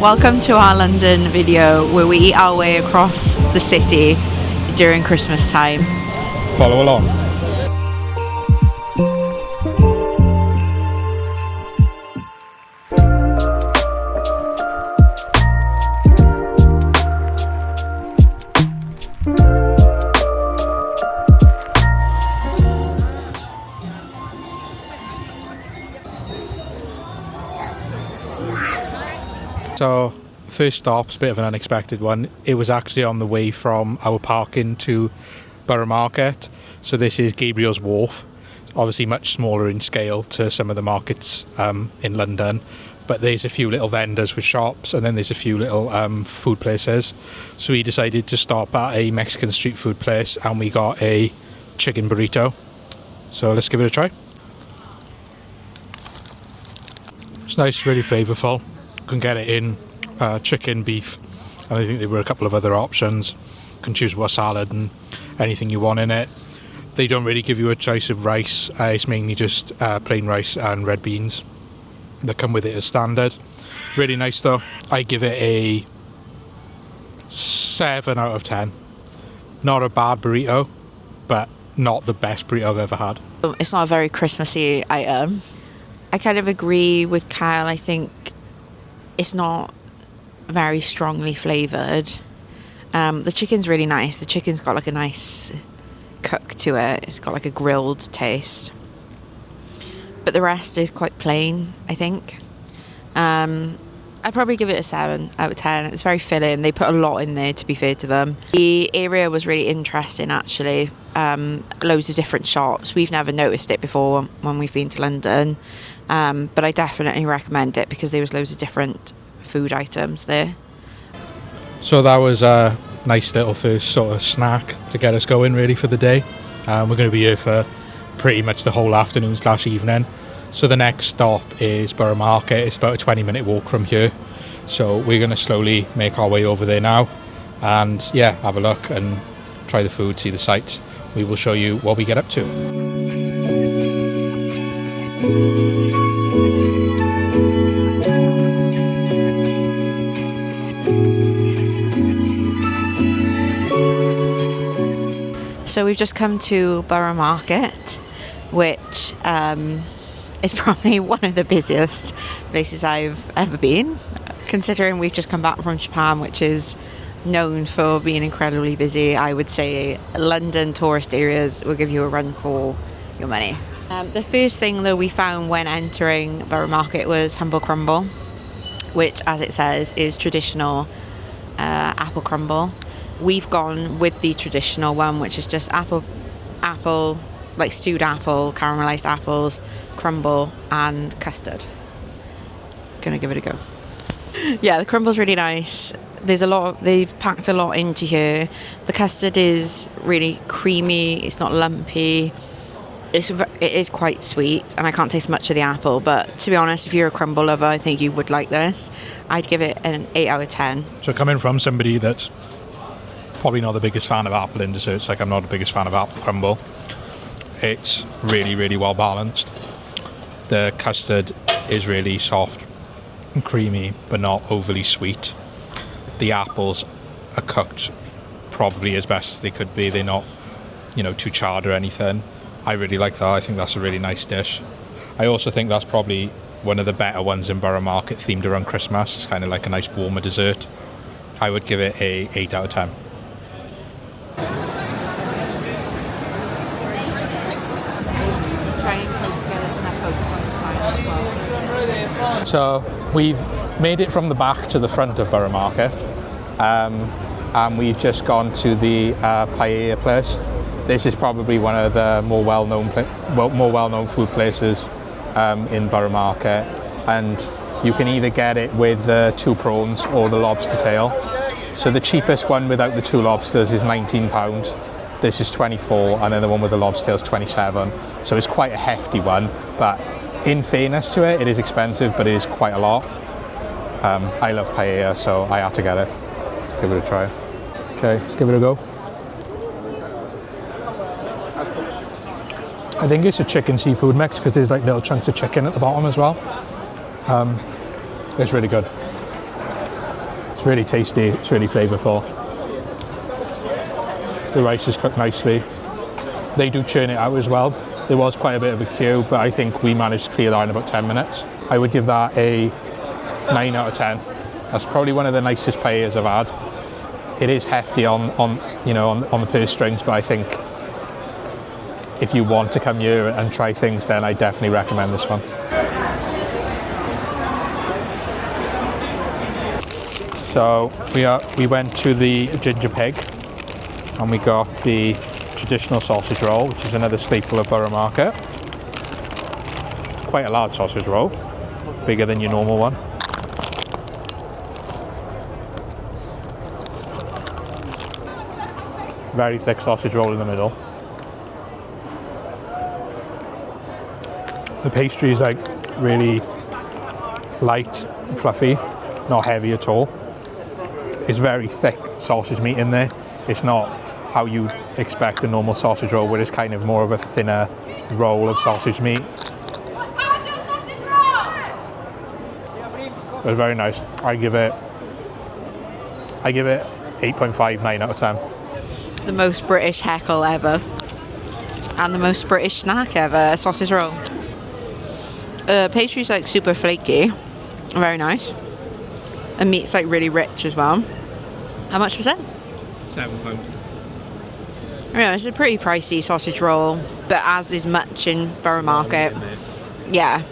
Welcome to our London video where we eat our way across the city during Christmas time. Follow along. So, first stop's a bit of an unexpected one. It was actually on the way from our parking to Borough Market. So this is Gabriel's Wharf. Obviously much smaller in scale to some of the markets in London. But there's a few little vendors with shops, and then there's a few little food places. So we decided to stop at a Mexican street food place, and we got a chicken burrito. So let's give it a try. It's nice, really flavourful. You can get it in chicken, beef, and I think there were a couple of other options. You can choose what salad and anything you want in it. They don't really give you a choice of rice. It's mainly just plain rice and red beans that come with it as standard. Really nice though. I give it a 7 out of 10. Not a bad burrito, but not the best burrito I've ever had. It's not a very Christmassy item. I kind of agree with Kyle. I think it's not very strongly flavoured. The chicken's really nice. The chicken's got like a nice cook to it. It's got like a grilled taste. But the rest is quite plain, I think. I'd probably give it a 7 out of 10. It's very filling. They put a lot in there, to be fair to them. The area was really interesting, actually. Loads of different shops. We've never noticed it before when we've been to London. But I definitely recommend it because there was loads of different food items there. So that was a nice little first sort of snack to get us going really for the day. We're going to be here for pretty much the whole afternoon / evening. So the next stop is Borough Market. It's about a 20-minute walk from here. So we're going to slowly make our way over there now and yeah, have a look and try the food, see the sights. We will show you what we get up to. So we've just come to Borough Market, which is probably one of the busiest places I've ever been, considering we've just come back from Japan, which is known for being incredibly busy. I would say London tourist areas will give you a run for your money. The first thing that we found when entering Borough Market was humble crumble, which, as it says, is traditional apple crumble. We've gone with the traditional one, which is just apple, like stewed apple, caramelised apples, crumble, and custard. Gonna give it a go. Yeah, the crumble's really nice. They've packed a lot into here. The custard is really creamy. It's not lumpy. It is quite sweet, and I can't taste much of the apple, but to be honest, if you're a crumble lover, I think you would like this. I'd give it an 8 out of 10. So coming from somebody that's probably not the biggest fan of apple in desserts, like I'm not the biggest fan of apple crumble, it's really, really well balanced. The custard is really soft and creamy, but not overly sweet. The apples are cooked probably as best as they could be. They're not, too charred or anything. I really like that. I think that's a really nice dish. I also think that's probably one of the better ones in Borough Market, themed around Christmas. It's kind of like a nice warmer dessert. I would give it a 8 out of 10. So we've made it from the back to the front of Borough Market, and we've just gone to the paella place. This is probably one of the more well-known food places in Borough Market, and you can either get it with the 2 prawns or the lobster tail. So the cheapest one without the 2 lobsters is £19. This is 24, and then the one with the lobster tail is 27. So it's quite a hefty one, but in fairness to it, it is expensive, but it is quite a lot. I love paella, so I had to get it. Give it a try. Okay, let's give it a go. I think it's a chicken seafood mix because there's like little chunks of chicken at the bottom as well. It's really good. It's really tasty, it's really flavourful. The rice is cooked nicely. They do churn it out as well. There was quite a bit of a queue, but I think we managed to clear that in about 10 minutes. I would give that a 9 out of 10. That's probably one of the nicest paellas I've had. It is hefty on the purse strings, but I think if you want to come here and try things, then I definitely recommend this one. So we went to the Ginger Pig and we got the traditional sausage roll, which is another staple of Borough Market. Quite a large sausage roll, bigger than your normal one. Very thick sausage roll in the middle. The pastry is like really light and fluffy, not heavy at all. It's very thick sausage meat in there. It's not how you expect a normal sausage roll, where it's kind of more of a thinner roll of sausage meat. How's your sausage roll? It's very nice. I give it 8.5, 9 out of 10. The most British heckle ever. And the most British snack ever, a sausage roll. Pastry's like super flaky. Very nice. And meat's like really rich as well. How much was it? £7. Yeah, it's a pretty pricey sausage roll, but as is much in Borough Market, yeah,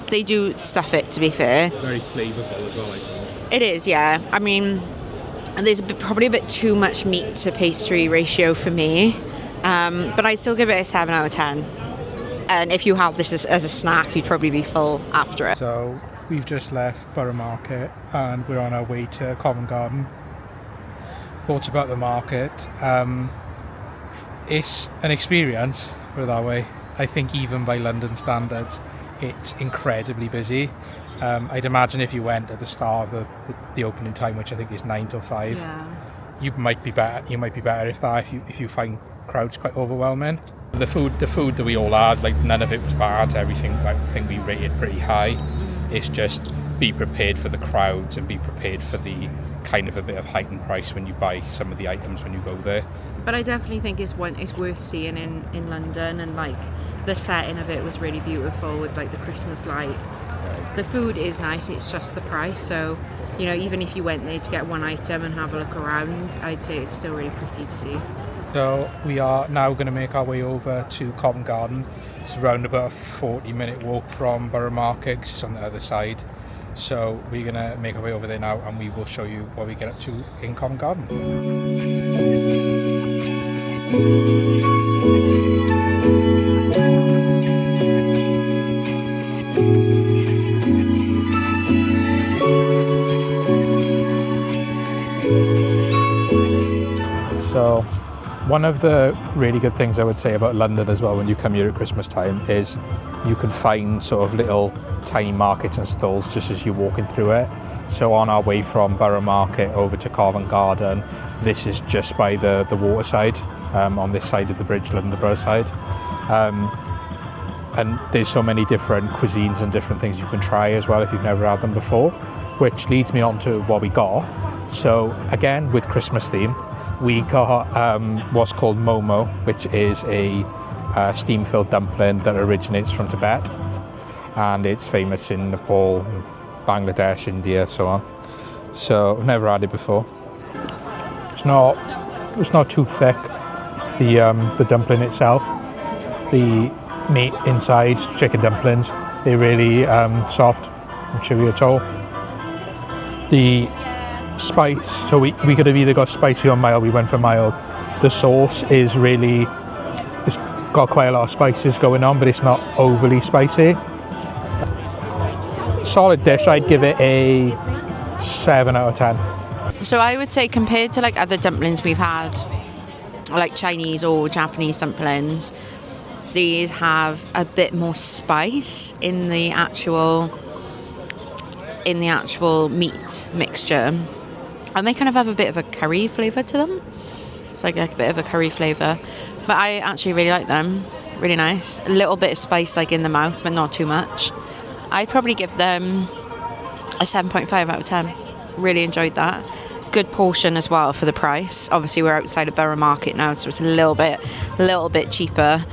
they do stuff it, to be fair. Very flavourful as well, I think. It is, yeah. I mean, there's probably a bit too much meat to pastry ratio for me, but I'd still give it a 7 out of 10. And if you have this as a snack, you'd probably be full after it. So we've just left Borough Market and we're on our way to Covent Garden. Thoughts about the market. It's an experience, put it that way. I think even by London standards, it's incredibly busy. I'd imagine if you went at the start of the opening time, which I think is 9 till 5, Yeah. you might be better if you find crowds quite overwhelming. The food that we all had, like none of it was bad. Everything I think we rated pretty high. It's just be prepared for the crowds and be prepared for the kind of a bit of heightened price when you buy some of the items when you go there. But I definitely think it's worth seeing in London, and like the setting of it was really beautiful with like the Christmas lights. The food is nice, it's just the price. So, you know, even if you went there to get one item and have a look around, I'd say it's still really pretty to see. So we are now going to make our way over to Covent Garden. It's around about a 40-minute walk from Borough Market, 'cause it's on the other side. So we're going to make our way over there now and we will show you what we get up to in Covent Garden. So one of the really good things I would say about London as well when you come here at Christmas time is you can find sort of little tiny markets and stalls just as you're walking through it. So on our way from Borough Market over to Covent Garden, this is just by the waterside, on this side of the bridge, London Borough side. And there's so many different cuisines and different things you can try as well if you've never had them before, which leads me on to what we got. So again, with Christmas theme, we got what's called momo, which is a steam-filled dumpling that originates from Tibet, and it's famous in Nepal, Bangladesh, India, so on. So I've never had it before. It's not too thick. The dumpling itself, the meat inside, chicken dumplings, they're really soft and chewy at all. The spice, so we could have either got spicy or mild. We went for mild. The sauce is really, it's got quite a lot of spices going on, but it's not overly spicy. Solid dish. I'd give it a 7 out of 10. So I would say compared to like other dumplings we've had, like Chinese or Japanese dumplings, these have a bit more spice in the actual meat mixture. And they kind of have a bit of a curry flavour to them. It's like a bit of a curry flavour. But I actually really like them. Really nice. A little bit of spice like in the mouth, but not too much. I'd probably give them a 7.5 out of 10. really enjoyed that. Good portion as well for the price. Obviously we're outside of Borough Market now, so it's a little bit cheaper.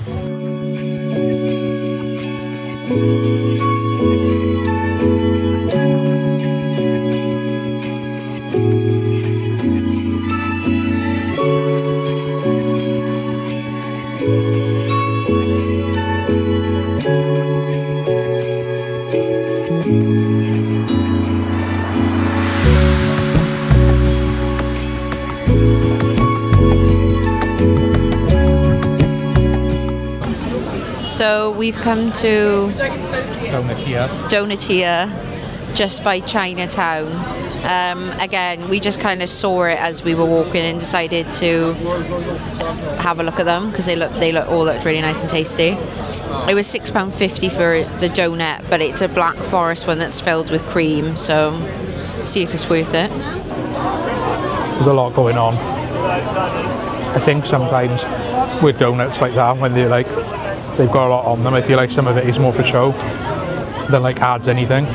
So we've come to Donatia, just by Chinatown. Again, we just kind of saw it as we were walking and decided to have a look at them because they all looked really nice and tasty. It was £6.50 for the donut, but it's a Black Forest one that's filled with cream, so see if it's worth it. There's a lot going on. I think sometimes with donuts like that, when they've got a lot on them, I feel like some of it is more for show than like adds anything.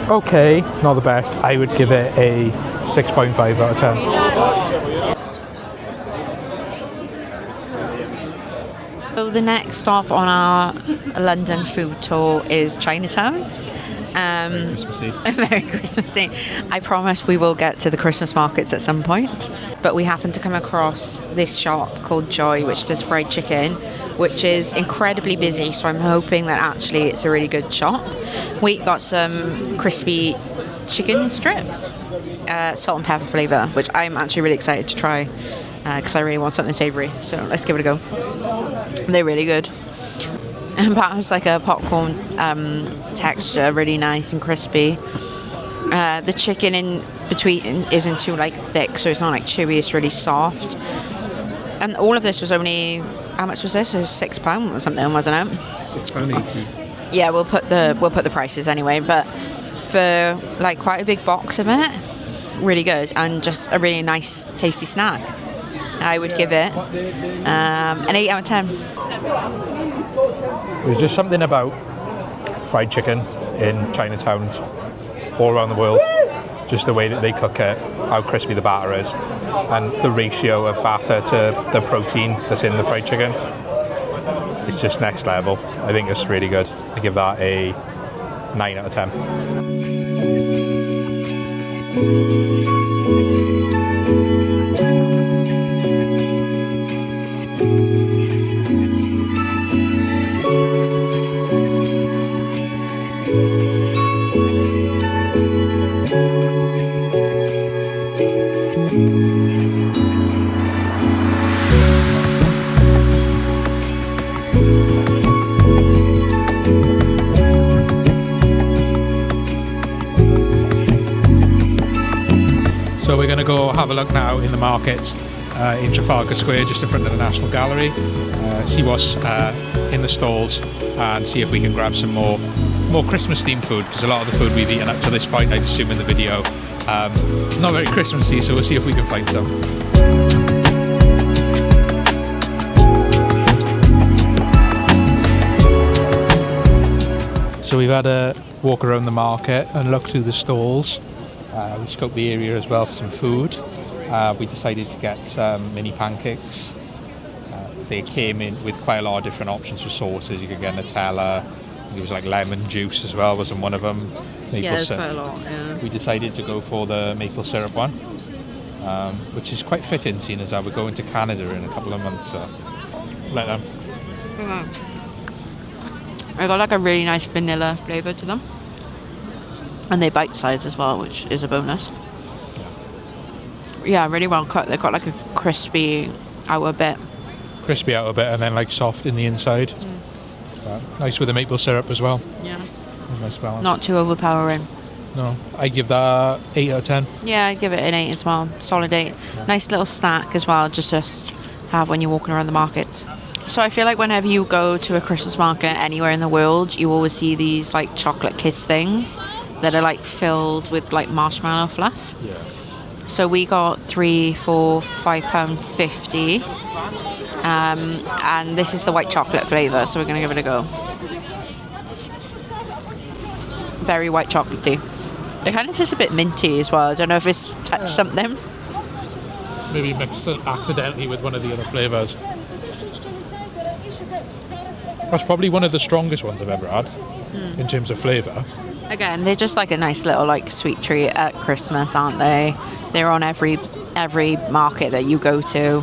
Okay, not the best. I would give it a 6.5 out of 10. So the next stop on our London food tour is Chinatown. Merry Christmassy. I promise we will get to the Christmas markets at some point, but we happened to come across this shop called Joy, which does fried chicken, which is incredibly busy, so I'm hoping that actually it's a really good shop. We got some crispy chicken strips, salt and pepper flavour, which I'm actually really excited to try because I really want something savoury, so let's give it a go. They're really good. And that has like a popcorn texture, really nice and crispy. The chicken in between isn't too like thick, so it's not like chewy, it's really soft. And all of this was only, how much was this? It was £6 or something, wasn't it? £6.80. Yeah, we'll put the prices anyway, but for like quite a big box of it, really good and just a really nice tasty snack. I would give it an 8 out of 10. There's just something about fried chicken in Chinatown all around the world. Just the way that they cook it, how crispy the batter is, and the ratio of batter to the protein that's in the fried chicken. It's just next level. I think it's really good. I give that a 9 out of 10. So we're going to go have a look now in the markets in Trafalgar Square, just in front of the National Gallery, see what's in the stalls and see if we can grab some more Christmas themed food, because a lot of the food we've eaten up to this point, I'd assume in the video, not very Christmassy, so we'll see if we can find some. So we've had a walk around the market and look through the stalls. We scoped the area as well for some food. We decided to get some mini pancakes. They came in with quite a lot of different options for sauces. You could get Nutella. There was like lemon juice as well, wasn't one of them? Maple Yeah, there's syrup. quite a lot, yeah. We decided to go for the maple syrup one, which is quite fitting, seeing as how we're going to Canada in a couple of months. So let them. I got like a really nice vanilla flavour to them. And they're bite-sized as well, which is a bonus. Yeah, really well cut. They've got like a crispy outer bit. Crispy outer bit and then like soft in the inside. Nice with the maple syrup as well. Yeah. Nice balance. Not too overpowering. No, I give that 8 out of 10. Yeah, I'd give it an 8 as well. Solid 8. Nice little snack as well, just have when you're walking around the markets. So I feel like whenever you go to a Christmas market anywhere in the world, you always see these like chocolate kiss things that are like filled with like marshmallow fluff. Yeah. So we got 3 for £5.50, and this is the white chocolate flavour, so we're going to give it a go. Very white chocolatey. It kind of tastes a bit minty as well. I don't know if it's touched something. Maybe mixed it accidentally with one of the other flavours. That's probably one of the strongest ones I've ever had in terms of flavour. Again, they're just like a nice little like sweet treat at Christmas, aren't they? They're on every market that you go to.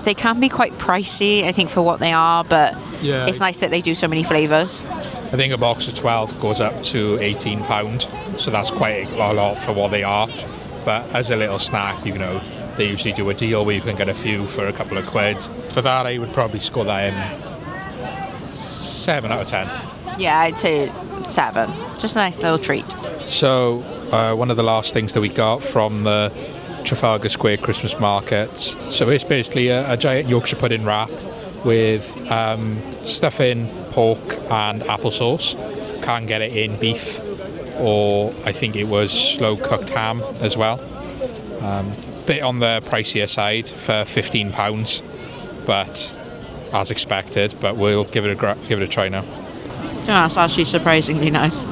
They can be quite pricey, I think, for what they are, but Yeah. it's nice that they do so many flavours. I think a box of 12 goes up to £18, so that's quite a lot for what they are. But as a little snack, you know, they usually do a deal where you can get a few for a couple of quid. For that, I would probably score that in 7 out of 10. Yeah, I'd say 7. Just a nice little treat. So, one of the last things that we got from the Trafalgar Square Christmas markets. So it's basically a giant Yorkshire pudding wrap with stuffing, pork and applesauce. Can't get it in beef, or I think it was slow cooked ham as well. Bit on the pricier side for £15, but as expected. But we'll give it a try now. Yeah, it's actually surprisingly nice.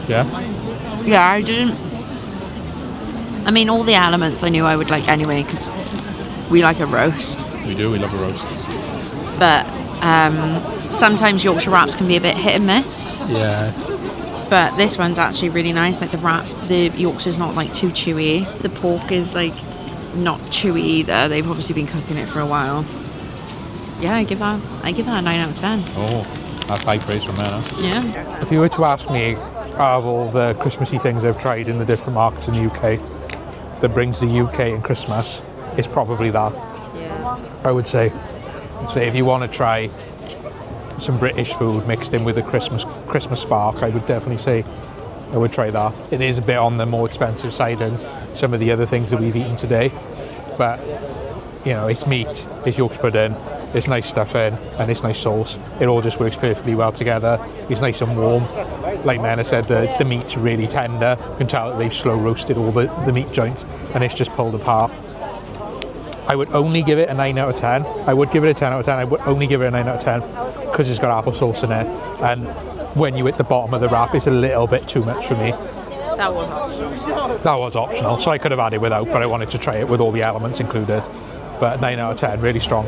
Yeah. Yeah, I didn't. I mean, all the elements I knew I would like anyway, because we like a roast. We do. We love a roast. But sometimes Yorkshire wraps can be a bit hit and miss. Yeah. But this one's actually really nice. Like the Yorkshire's not like too chewy. The pork is like not chewy either. They've obviously been cooking it for a while. Yeah, I give that a 9 out of 10. Oh, that's high praise from Anna. Yeah. If you were to ask me, out of all the Christmassy things I've tried in the different markets in the UK, that brings the UK in Christmas, it's probably that. Yeah. I would say. So if you want to try some British food mixed in with a Christmas spark, I would definitely say I would try that. It is a bit on the more expensive side than some of the other things that we've eaten today, but you know, it's meat, it's Yorkshire pudding, it's nice stuffing, and it's nice sauce. It all just works perfectly well together. It's nice and warm. Like Mena said, the meat's really tender. You can tell that they've slow roasted all the meat joints, and it's just pulled apart. I would only give it a 9 out of 10. I would give it a 10 out of 10. I would only give it a 9 out of 10 because it's got applesauce in it. And when you hit the bottom of the wrap, it's a little bit too much for me. That was optional. That was optional, so I could have had it without, but I wanted to try it with all the elements included. But 9 out of 10, really strong.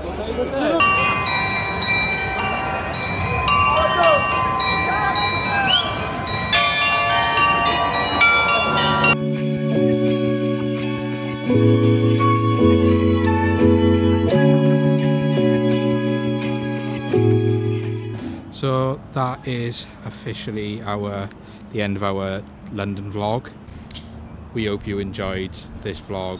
So that is officially the end of our London vlog. We hope you enjoyed this vlog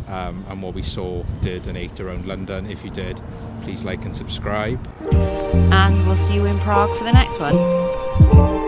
and what we saw, did and ate around London. If you did, please like and subscribe. And we'll see you in Prague for the next one.